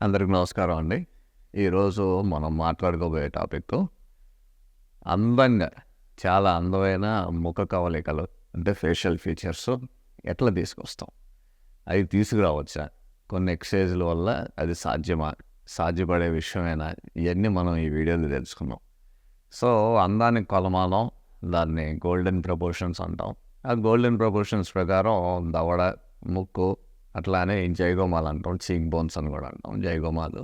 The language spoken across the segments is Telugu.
అందరికి నమస్కారం అండి. ఈరోజు మనం మాట్లాడుకోబోయే టాపిక్ అందంగా చాలా అందమైన ముఖ కవళికలు అంటే ఫేషియల్ ఫీచర్స్ ఎట్లా తీసుకొస్తాం, అవి తీసుకురావచ్చా, కొన్ని ఎక్సర్సైజుల వల్ల అది సాధ్యపడే విషయమేనా, ఇవన్నీ మనం ఈ వీడియోలో తెలుసుకున్నాం. సో అందానికి కొలమానం దాన్ని గోల్డెన్ ప్రపోర్షన్స్ అంటాం. ఆ గోల్డెన్ ప్రపోర్షన్స్ ప్రకారం దవడ, ముక్కు, అట్లానే జైగోమాలు అంటాం, చీక్ బోన్స్ అని కూడా అంటాం, జైగోమాలు.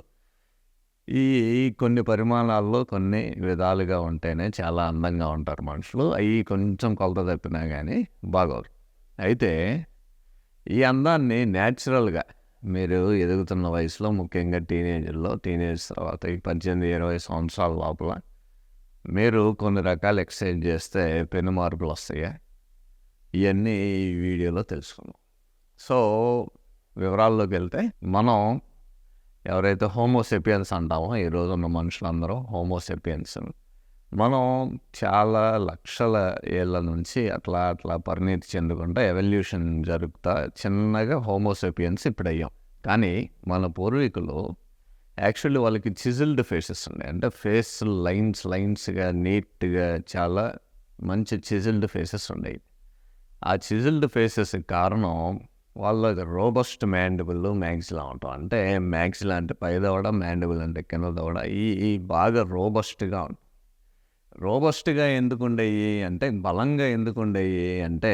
ఈ కొన్ని పరిమాణాల్లో కొన్ని విధాలుగా ఉంటేనే చాలా అందంగా ఉంటారు మనుషులు. అవి కొంచెం కొలత తప్పినా కానీ బాగోరు. అయితే ఈ అందాన్ని న్యాచురల్గా మీరు ఎదుగుతున్న వయసులో, ముఖ్యంగా టీనేజ్ తర్వాత ఈ 18-20 సంవత్సరాల లోపల మీరు కొన్ని రకాల ఎక్సర్సైజ్ చేస్తే పెను మార్పులు వస్తాయి. ఇవన్నీ ఈ వీడియోలో తెలుసుకుందాం. సో వివరాల్లోకి వెళ్తే, మనం ఎవరైతే హోమోసెపియన్స్ అంటామో, ఈరోజు ఉన్న మనుషులందరూ హోమోసెపియన్స్. మనం చాలా లక్షల ఏళ్ళ నుంచి అట్లా పరిణితి చెందుకుంటా ఎవల్యూషన్ జరుగుతా చిన్నగా హోమోసెపియన్స్ ఇప్పుడు అయ్యాం. కానీ మన పూర్వీకులు యాక్చువల్లీ వాళ్ళకి చిజిల్డ్ ఫేసెస్ ఉన్నాయి. అంటే ఫేస్ లైన్స్గా నీట్గా చాలా మంచి చిజిల్డ్ ఫేసెస్ ఉన్నాయి. ఆ చిజిల్డ్ ఫేసెస్ కారణం వాళ్ళ రోబస్ట్ మ్యాండిబుల్, మ్యాక్సిలా ఉంటాం. అంటే మ్యాక్సిలా అంటే పైదవడ, మ్యాండిబుల్ అంటే కింద దవడ. ఈ బాగా రోబస్ట్గా ఎందుకు ఉండేవి అంటే, బలంగా ఎందుకు ఉండేవి అంటే,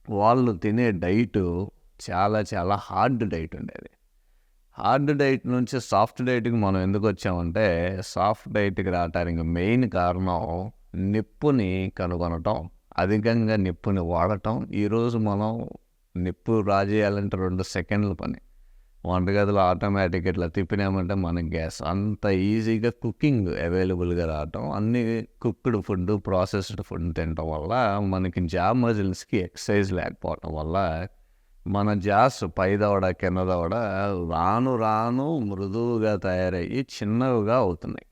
వాళ్ళు తినే డైటు చాలా చాలా హార్డ్ డైట్ ఉండేది. హార్డ్ డైట్ నుంచి సాఫ్ట్ డైట్కి మనం ఎందుకు వచ్చామంటే, సాఫ్ట్ డైట్కి రావటానికి మెయిన్ కారణం నిప్పుని కనుగొనటం, అధికంగా నిప్పుని వాడటం. ఈరోజు మనం నిప్పు రాజేయాలంటే 2 సెకండ్ల పని. వంటగదిలో ఆటోమేటిక్ ఇట్లా తిప్పినామంటే మనకి గ్యాస్. అంత ఈజీగా కుకింగ్ అవైలబుల్గా రావటం, అన్ని కుక్డ్ ఫుడ్, ప్రాసెస్డ్ ఫుడ్ తినటం వల్ల మనకి జా మజిల్స్కి ఎక్సర్సైజ్ లేకపోవటం వల్ల మన జాస్ పైదవడ, కింద దవడ రాను రాను మృదువుగా తయారయ్యి చిన్నవిగా అవుతున్నాయి.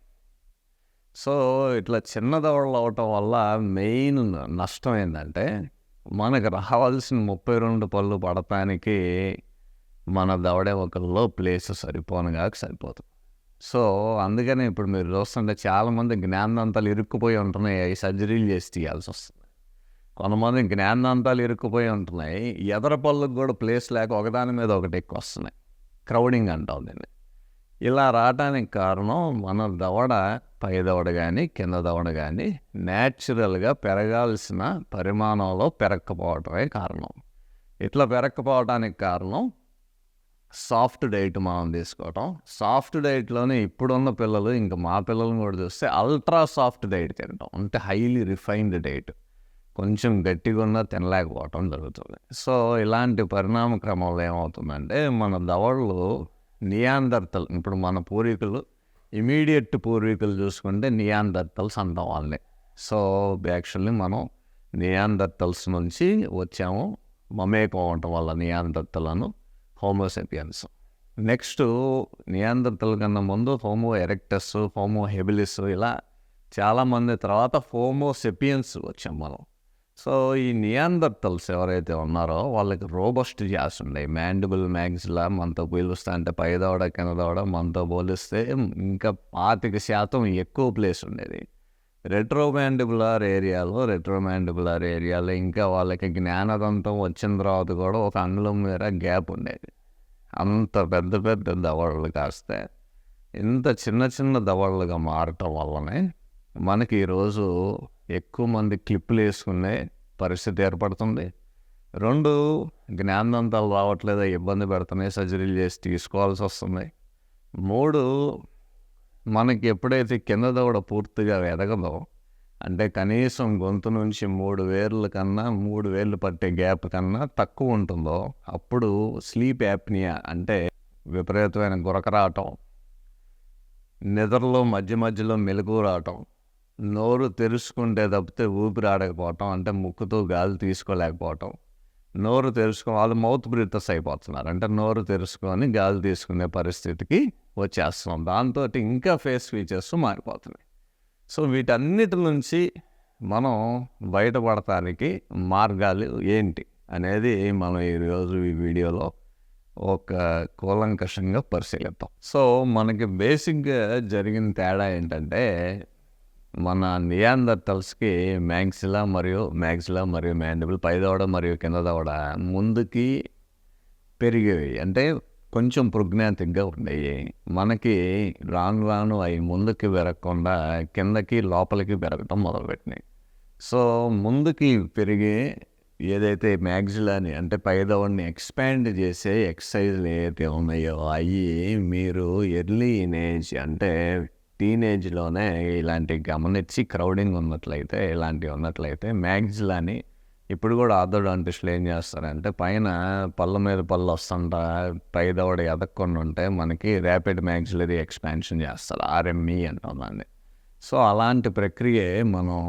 సో ఇట్లా చిన్న దవడలు అవటం వల్ల మెయిన్ నష్టం ఏంటంటే, మనకు రావాల్సిన 32 పళ్ళు పడటానికి మన దవడే ఒకలో ప్లేస్ సరిపోతుంది. సో అందుకనే ఇప్పుడు మీరు చూస్తుంటే చాలామంది జ్ఞానదంతాలు ఇరుక్కుపోయి ఉంటున్నాయి, అవి సర్జరీలు చేసి తీయాల్సి వస్తుంది. కొంతమంది జ్ఞానదంతాలు ఇరుక్కుపోయి ఉంటున్నాయి, ఎదర పళ్ళకు కూడా ప్లేస్ లేక ఒకదాని మీద ఒకటి ఎక్కువ వస్తున్నాయి. క్రౌడింగ్ అంటాం దీన్ని. ఇలా రావడానికి కారణం మన దవడ, పై దవడ కానీ కింద దవడ కానీ న్యాచురల్గా పెరగాల్సిన పరిమాణంలో పెరగకపోవటమే కారణం. ఇట్లా పెరగకపోవటానికి కారణం సాఫ్ట్ డైట్ మనం తీసుకోవటం. సాఫ్ట్ డైట్లోనే ఇప్పుడున్న పిల్లలు, ఇంకా మా పిల్లలను కూడా చూస్తే అల్ట్రా సాఫ్ట్ డైట్ తినటం, అంటే హైలీ రిఫైన్డ్ డైట్, కొంచెం గట్టిగా ఉన్నా తినలేకపోవటం జరుగుతుంది. సో ఇలాంటి పరిణామ క్రమంలో ఏమవుతుందంటే, మన దవడలు నియాందర్తల్, ఇప్పుడు మన పూర్వీకులు, ఇమీడియట్ పూర్వీకులు చూసుకుంటే నియాందర్తల్స్ అంటాం వాళ్ళని. సో యాక్చువల్లీ మనం నియాందర్తల్స్ నుంచి వచ్చాము, మమేకం అవటం వల్ల నియాందర్తలను హోమోసెపియన్స్. నెక్స్ట్ నియాందర్తల్ కన్నా ముందు హోమో ఎరెక్టస్, హోమో హెబిలిస్, ఇలా చాలామంది తర్వాత హోమోసెపియన్స్ వచ్చాం మనం. సో ఈ నియాందర్తల్స్ ఎవరైతే ఉన్నారో వాళ్ళకి రోబస్ట్ జాస్ ఉన్నాయి. మ్యాండిబుల్, మ్యాక్సిలా మనతో పోలిస్తే, అంటే పైదవడ, కింద దవడ మనతో పోలిస్తే ఇంకా 25% ఎక్కువ ప్లేస్ ఉండేది. రెట్రోమాండిబులార్ ఏరియాలో ఇంకా వాళ్ళకి జ్ఞానదంతం వచ్చిన తర్వాత కూడా ఒక అంగుళం మేర గ్యాప్ ఉండేది. అంత పెద్ద పెద్ద దవడలు కాస్తే ఇంత చిన్న చిన్న దవడలుగా మారటం వల్లనే మనకి ఈరోజు ఎక్కువ మంది క్లిప్పులు వేసుకునే పరిస్థితి ఏర్పడుతుంది. 2, జ్ఞానదంతాలు రావట్లేదో ఇబ్బంది పెడుతున్నాయి, సర్జరీలు చేసి తీసుకోవాల్సి వస్తుంది. 3, మనకి ఎప్పుడైతే కింద దవడ పూర్తిగా ఎదగదో, అంటే కనీసం గొంతు నుంచి 3 వేళ్ళు పట్టే గ్యాప్ కన్నా తక్కువ ఉంటుందో, అప్పుడు స్లీప్ యాప్నియా అంటే విపరీతమైన గురక రావటం, నిద్రలో మధ్యలో మెలకువ రావటం, నోరు తెరుచుకుంటే తప్పితే ఊపిరి ఆడకపోవటం, అంటే ముక్కుతో గాలి తీసుకోలేకపోవటం, నోరు తెరుచుకో వాళ్ళు మౌత్ బ్రీతర్స్ అయిపోతున్నారు, అంటే నోరు తెరుచుకొని గాలి తీసుకునే పరిస్థితికి వచ్చేస్తున్నాం. దాంతో ఇంకా ఫేస్ ఫీచర్స్ మారిపోతున్నాయి. సో వీటన్నిటి నుంచి మనం బయటపడటానికి మార్గాలు ఏంటి అనేది మనం ఈరోజు ఈ వీడియోలో ఒక కూలంకషంగా పరిశీలిద్దాం. సో మనకి బేసిక్గా జరిగిన తేడా ఏంటంటే, మన నియాండర్తల్స్కి మ్యాక్సిలా మరియు మ్యాండిబుల్ పై దవడ మరియు కింద దవడ ముందుకి పెరిగేవి, అంటే కొంచెం ప్రోగ్నాటిక్గా ఉండేవి. మనకి రాను రాను అవి ముందుకి పెరగకుండా కిందకి లోపలికి పెరగటం మొదలుపెట్టినాయి. సో ముందుకి పెరిగే ఏదైతే మ్యాక్సిలాని అంటే పైదవడిని ఎక్స్పాండ్ చేసే ఎక్సర్సైజ్లు ఏదైతే ఉన్నాయో అవి మీరు ఎర్లీ ఇన్ ఏజ్ అంటే టీనేజ్లోనే ఇలాంటివి గమనించి క్రౌడింగ్ ఉన్నట్లయితే మ్యాక్సిలాని ఇప్పుడు కూడా ఆర్థోడాంటిస్టులు ఏం చేస్తారంటే పైన పళ్ళ మీద పళ్ళు వస్తుంటా పైదవడ ఎదక్కుండా ఉంటే మనకి ర్యాపిడ్ మ్యాక్సిలరీ ఎక్స్పాన్షన్ చేస్తారు, ఆర్ఎంఈ అంటుందండి. సో అలాంటి ప్రక్రియ మనం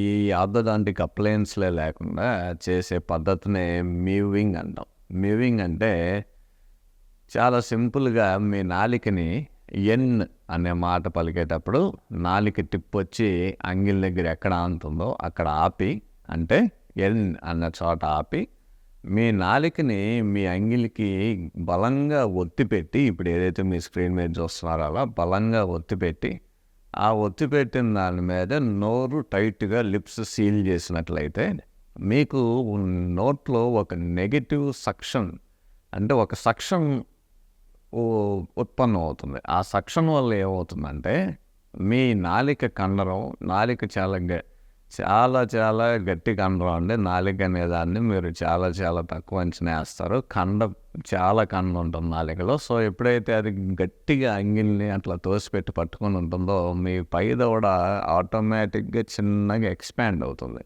ఈ ఆర్థోడాంటిక్ అప్లయన్స్లే లేకుండా చేసే పద్ధతినే మ్యూవింగ్ అంటాం. మ్యూవింగ్ అంటే చాలా సింపుల్గా మీ నాలికని ఎన్ అనే మాట పలికేటప్పుడు నాలిక టిప్ వచ్చి అంగిల్ దగ్గర ఎక్కడ ఆనుతుందో అక్కడ ఆపి, అంటే ఎన్ అన్న చోట ఆపి మీ నాలికని మీ అంగిలికి బలంగా ఒత్తిపెట్టి, ఇప్పుడు ఏదైతే మీ స్క్రీన్ మీద చూస్తున్నారో అలా బలంగా ఒత్తిపెట్టి, ఆ ఒత్తిపెట్టిన దాని మీద నోరు టైట్గా లిప్స్ సీల్ చేసినట్లయితే మీకు నోట్లో ఒక నెగటివ్ సక్షన్, అంటే ఒక సక్షన్ ఉత్పన్నం అవుతుంది. ఆ సక్షన్ వల్ల ఏమవుతుందంటే మీ నాలిక కండరం, నాలిక చాలా చాలా గట్టి కండరం అండి. నాలిక అనేదాన్ని మీరు చాలా చాలా తక్కువ అంచనా వేస్తారు. చాలా కండ ఉంటుంది నాలికలో. సో ఎప్పుడైతే అది గట్టిగా అంగిల్ని అట్లా తోసిపెట్టి పట్టుకొని ఉంటుందో మీ పై దవడ ఆటోమేటిక్గా చిన్నగా ఎక్స్పాండ్ అవుతుంది.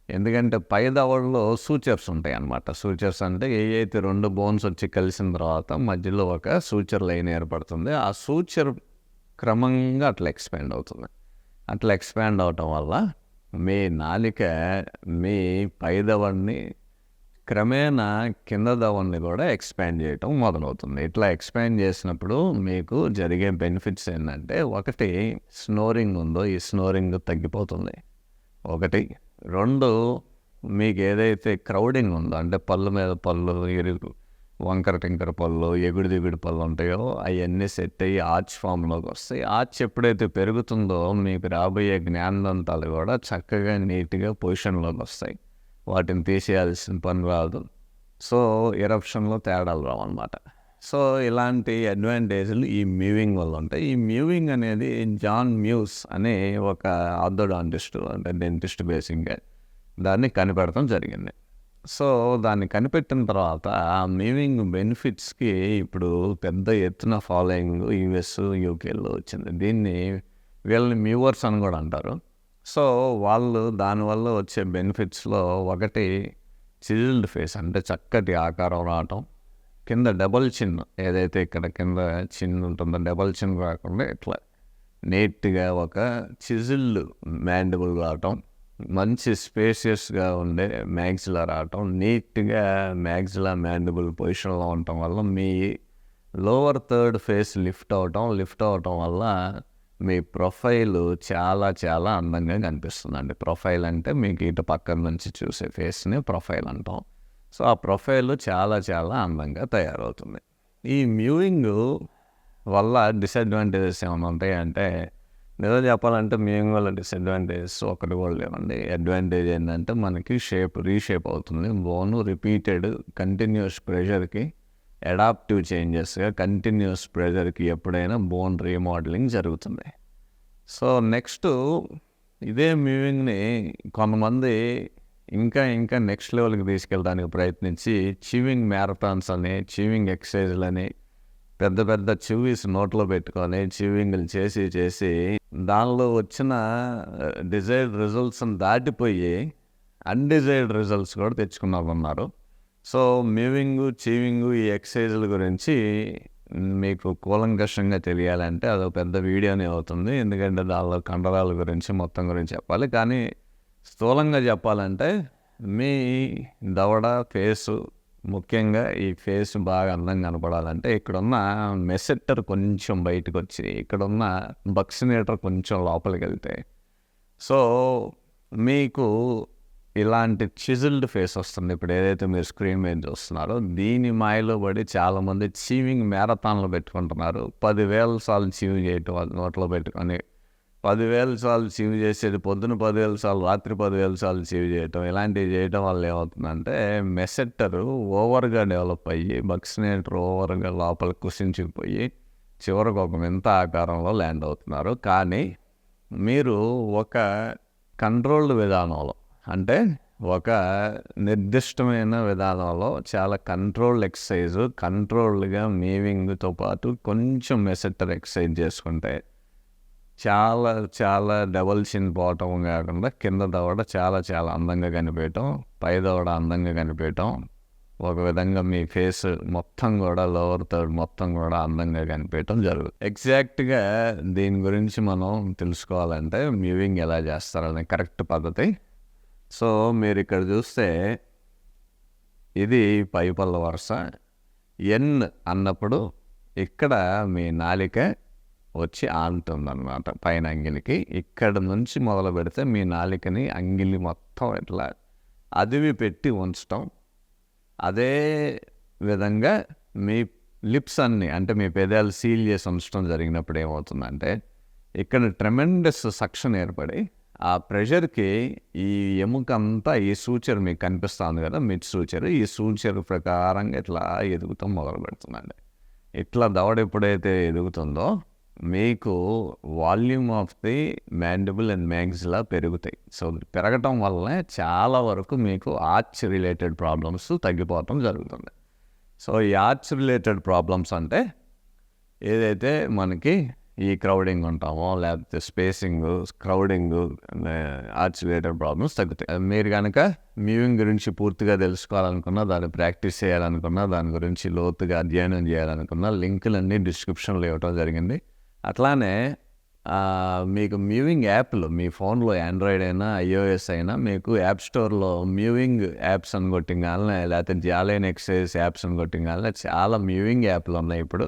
ఎందుకంటే పై దవడలో సూచర్స్ ఉంటాయి అన్నమాట. సూచర్స్ అంటే ఏవైతే రెండు బోన్స్ వచ్చి కలిసిన తర్వాత మధ్యలో ఒక సూచర్ లైన్ ఏర్పడుతుంది. ఆ సూచర్ క్రమంగా అట్లా ఎక్స్పాండ్ అవుతుంది. అట్లా ఎక్స్పాండ్ అవటం వల్ల మీ నాలిక మీ పై దవడని క్రమేణా కింద దవడని కూడా ఎక్స్పాండ్ చేయటం మొదలవుతుంది. ఇట్లా ఎక్స్పాండ్ చేసినప్పుడు మీకు జరిగే బెనిఫిట్స్ ఏంటంటే, ఒకటి స్నోరింగ్ ఉందో ఈ స్నోరింగ్ తగ్గిపోతుంది. ఒకటి. రెండు, మీకు ఏదైతే క్రౌడింగ్ ఉందో అంటే పళ్ళు మీద పళ్ళు, వంకర టింకర పళ్ళు, ఎగుడు దిగుడు పళ్ళు ఉంటాయో అవన్నీ సెట్ అయ్యి ఆర్చ్ ఫామ్లోకి వస్తాయి. ఆర్చ్ ఎప్పుడైతే పెరుగుతుందో మీకు రాబోయే జ్ఞానదంతాలు కూడా చక్కగా నీట్గా పొజిషన్లోకి వస్తాయి. వాటిని తీసేయాల్సిన పని రాదు. సో ఎరప్షన్లో తేడాలు రావన్నమాట. సో ఇలాంటి అడ్వాంటేజ్లు ఈ మ్యూవింగ్ వల్ల ఉంటాయి. ఈ మ్యూవింగ్ అనేది జాన్ మ్యూస్ అనే ఒక ఆర్థోడాంటిస్ట్, అంటే డెంటిస్ట్ బేసిక్గా దాన్ని కనిపెడతాం జరిగింది. సో దాన్ని కనిపెట్టిన తర్వాత ఆ మ్యూవింగ్ బెనిఫిట్స్కి ఇప్పుడు పెద్ద ఎత్తున ఫాలోయింగ్ యూఎస్, యూకేలో వచ్చింది. దీన్ని వీళ్ళని మ్యూవర్స్ అని కూడా అంటారు. సో వాళ్ళు దానివల్ల వచ్చే బెనిఫిట్స్లో ఒకటి చిజిల్డ్ ఫేస్, అంటే చక్కటి ఆకారం రావటం. కింద డబల్ చిన్, ఏదైతే ఇక్కడ కింద చిన్ ఉంటుందో డబల్ చిన్ రాకుండా ఇట్లా నీట్గా ఒక చిజిల్డ్ మ్యాండిబుల్ రావటం, మంచి స్పేషియస్గా ఉండే మ్యాక్సిలా రావటం, నీట్గా మ్యాక్సిలా మ్యాండిబుల్ పొజిషన్లో ఉండటం వల్ల మీ లోవర్ థర్డ్ ఫేస్ లిఫ్ట్ అవటం వల్ల మీ ప్రొఫైల్ చాలా చాలా అందంగా కనిపిస్తుందండి. ప్రొఫైల్ అంటే మీకు ఇటు పక్కన నుంచి చూసే ఫేస్ని ప్రొఫైల్ అంటాం. సో ఆ ప్రొఫైల్ చాలా చాలా అందంగా తయారవుతుంది. ఈ మ్యూవింగ్ వల్ల డిసడ్వాంటేజెస్ ఏమైనా ఉంటాయంటే, నిజం చెప్పాలంటే మ్యూవింగ్ వల్ల డిసడ్వాంటేజెస్ ఒకటి కూడా లేవండి. అడ్వాంటేజ్ ఏంటంటే మనకి రీషేప్ అవుతుంది. బోను రిపీటెడ్ కంటిన్యూస్ ప్రెషర్కి అడాప్టివ్ చేంజెస్గా కంటిన్యూస్ ప్రెషర్కి ఎప్పుడైనా బోన్ రీమోడలింగ్ జరుగుతుంది. సో నెక్స్ట్ ఇదే మ్యూవింగ్ని కొంతమంది ఇంకా నెక్స్ట్ లెవెల్కి తీసుకెళ్ళడానికి ప్రయత్నించి చివింగ్ మ్యారథాన్స్ అని, చివింగ్ ఎక్సర్సైజ్లని, పెద్ద పెద్ద చివీస్ నోట్లో పెట్టుకొని చివింగ్లు చేసి దానిలో వచ్చిన డిజైర్డ్ రిజల్ట్స్ని దాటిపోయి అన్డిజైర్డ్ రిజల్ట్స్ కూడా తెచ్చుకున్న వాళ్ళు ఉన్నారు. సో చివింగ్ ఈ ఎక్సర్సైజుల గురించి మీకు కూలంకషంగా తెలియాలంటే అదొక పెద్ద వీడియోనే అవుతుంది. ఎందుకంటే దానిలో కండరాల గురించి మొత్తం గురించి చెప్పాలి. కానీ స్థూలంగా చెప్పాలంటే మీ దవడ ఫేసు, ముఖ్యంగా ఈ ఫేస్ బాగా అందంగా కనపడాలంటే ఇక్కడున్న మెసెటర్ కొంచెం బయటకు వచ్చి ఇక్కడున్న బక్సినేటర్ కొంచెం లోపలికి వెళ్తే, సో మీకు ఇలాంటి చిజిల్డ్ ఫేస్ వస్తుంది. ఇప్పుడు ఏదైతే మీరు స్క్రీన్ మీద చూస్తున్నారో దీని మాయలో పడి చాలామంది చీవింగ్ మ్యారథాన్లు పెట్టుకుంటున్నారు. 10,000 సార్లు చీవ్ చేయటం, అది నోట్లో పెట్టుకొని 10,000 సార్లు చీవ్ చేసేది పొద్దున 10,000 సార్లు, రాత్రి 10,000 సార్లు చీవ్ చేయటం. ఇలాంటివి చేయటం వల్ల ఏమవుతుందంటే మెసెట్టరు ఓవర్గా డెవలప్ అయ్యి బక్సినేటర్ ఓవర్గా లోపల కుసించుకుపోయి చివరికి ఒక వింత ఆకారంలో ల్యాండ్ అవుతున్నారు. కానీ మీరు ఒక కంట్రోల్డ్ విధానంలో, అంటే ఒక నిర్దిష్టమైన విధానంలో చాలా కంట్రోల్డ్ ఎక్సర్సైజ్, కంట్రోల్డ్గా మూవింగ్తో పాటు కొంచెం మెసెటర్ ఎక్సర్సైజ్ చేసుకుంటే చాలా చాలా డబల్ చిన్ పోవటం కాకుండా కింద దవడ చాలా చాలా అందంగా కనిపించటం, పై దవడ అందంగా కనిపించటం, ఒక విధంగా మీ ఫేస్ మొత్తం కూడా లోవర్ థర్డ్ మొత్తం కూడా అందంగా కనిపించటం జరుగుతుంది. ఎగ్జాక్ట్గా దీని గురించి మనం తెలుసుకోవాలంటే మూవింగ్ ఎలా చేస్తారనే కరెక్ట్ పద్ధతి. సో మీరు ఇక్కడ చూస్తే ఇది పై పళ్ళ వరుస. ఎన్ అన్నప్పుడు ఇక్కడ మీ నాలిక వచ్చి ఆనుతుందన్నమాట పైన అంగిలికి. ఇక్కడ నుంచి మొదలు పెడితే మీ నాలికని అంగిలి మొత్తం ఇట్లా అదివి పెట్టి ఉంచటం. అదే విధంగా మీ లిప్స్ అన్నీ, అంటే మీ పెదాలు సీల్ చేసి ఉంచడం జరిగినప్పుడు ఏమవుతుందంటే ఇక్కడ ట్రెమెండస్ సక్షన్ ఏర్పడి ఆ ప్రెషర్కి ఈ ఎముక అంతా ఈ సూచర్ మీకు కనిపిస్తుంది కదా, మిడ్ సూచర్, ఈ సూచర్ ప్రకారంగా ఇట్లా ఎదుగుతాం మొదలు పెడుతుందండి. ఇట్లా దవడ ఎప్పుడైతే ఎదుగుతుందో మీకు volume of the mandible and maxilla పెరుగుతాయి. సో పెరగటం వల్లనే చాలా వరకు మీకు ఆర్చ్ రిలేటెడ్ ప్రాబ్లమ్స్ తగ్గిపోవటం జరుగుతుంది. సో ఈ ఆర్చ్ రిలేటెడ్ ప్రాబ్లమ్స్ అంటే ఏదైతే మనకి ఈ క్రౌడింగ్ ఉంటామో, లేకపోతే spacing, crowding, arch related problems తగ్గుతాయి. మీరు కనుక మూవింగ్ గురించి పూర్తిగా తెలుసుకోవాలనుకున్నా, దాన్ని ప్రాక్టీస్ చేయాలనుకున్నా, దాని గురించి లోతుగా అధ్యయనం చేయాలనుకున్నా లింకులన్నీ డిస్క్రిప్షన్లో ఇవ్వటం జరిగింది. అట్లానే మీకు మూవింగ్ యాప్లు మీ ఫోన్లో ఆండ్రాయిడ్ అయినా iOS అయినా మీకు యాప్ స్టోర్లో మూవింగ్ యాప్స్ అని కొట్టింగానే, లేకపోతే జాలైన్ ఎక్సర్సైజ్ యాప్స్ అని కొట్టింగానే చాలా మూవింగ్ యాప్లు ఉన్నాయి ఇప్పుడు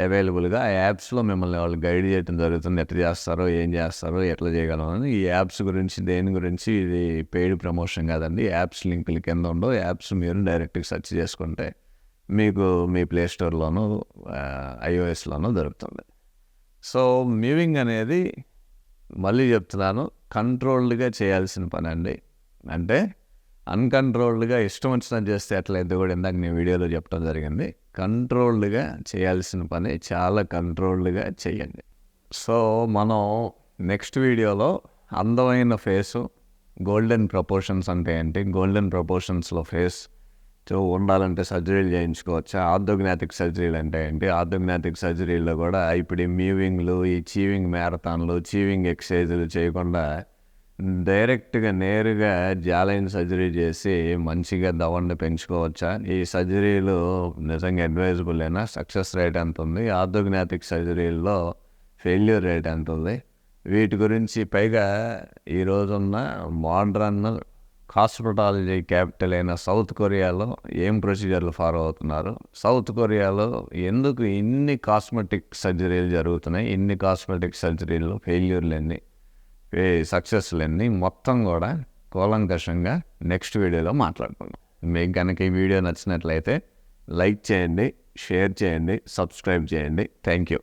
అవైలబుల్గా. ఆ యాప్స్లో మిమ్మల్ని వాళ్ళు గైడ్ చేయడం జరుగుతుంది, ఎట్లా చేస్తారో, ఏం చేస్తారో, ఎట్లా చేయగలమని. ఈ యాప్స్ గురించి, దేని గురించి ఇది పెయిడ్ ప్రమోషన్ కాదండి. యాప్స్ లింకులు కింద ఉండవు. యాప్స్ మీరు డైరెక్ట్గా సెర్చ్ చేసుకుంటే మీకు మీ ప్లే స్టోర్లోనూ iOSలోనూ దొరుకుతుంది. సో మూవింగ్ అనేది మళ్ళీ చెప్తున్నాను, కంట్రోల్డ్గా చేయాల్సిన పని అండి. అంటే అన్కంట్రోల్డ్గా ఇష్టం వచ్చినట్టు చేస్తే ఎట్లయితే కూడా ఇందాక నేను వీడియోలో చెప్పడం జరిగింది. కంట్రోల్డ్గా చేయాల్సిన పని చాలా కంట్రోల్డ్గా చేయండి. సో మనం నెక్స్ట్ వీడియోలో అందమైన ఫేసు, గోల్డెన్ ప్రపోర్షన్స్ అంటే ఏంటి, గోల్డెన్ ప్రపోర్షన్స్లో ఫేస్ ఉండాలంటే సర్జరీలు చేయించుకోవచ్చా, ఆర్థోగ్నాటిక్ సర్జరీలు అంటే ఏంటి, ఆర్థోగ్నాటిక్ సర్జరీలో కూడా ఇప్పుడు ఈ మూవింగ్లు, ఈ చీవింగ్ మ్యారథాన్లు, చీవింగ్ ఎక్సర్సైజులు చేయకుండా డైరెక్ట్గా నేరుగా జాలైన్ సర్జరీ చేసి మంచిగా దవడని పెంచుకోవచ్చా, ఈ సర్జరీలు నిజంగా అడ్వైజబుల్ అయినా, సక్సెస్ రేట్ ఎంత ఉంది, ఆర్థోగ్నాటిక్ సర్జరీల్లో ఫెయిల్యూర్ రేట్ ఎంత ఉంది, వీటి గురించి, పైగా ఈరోజున్న మోడ్రన్ హాస్పిటాలజీ క్యాపిటల్ అయిన సౌత్ కొరియాలో ఏం ప్రొసీజర్లు ఫాలో అవుతున్నారు, సౌత్ కొరియాలో ఎందుకు ఇన్ని కాస్మెటిక్ సర్జరీలు జరుగుతున్నాయి, ఇన్ని కాస్మెటిక్ సర్జరీలు ఫెయిల్యూర్లు ఎన్ని, సక్సెస్లు ఎన్ని, మొత్తం కూడా కూలంకషంగా నెక్స్ట్ వీడియోలో మాట్లాడుకుందాం. మీకు కనుక ఈ వీడియో నచ్చినట్లయితే లైక్ చేయండి, షేర్ చేయండి, సబ్స్క్రైబ్ చేయండి. Thank you.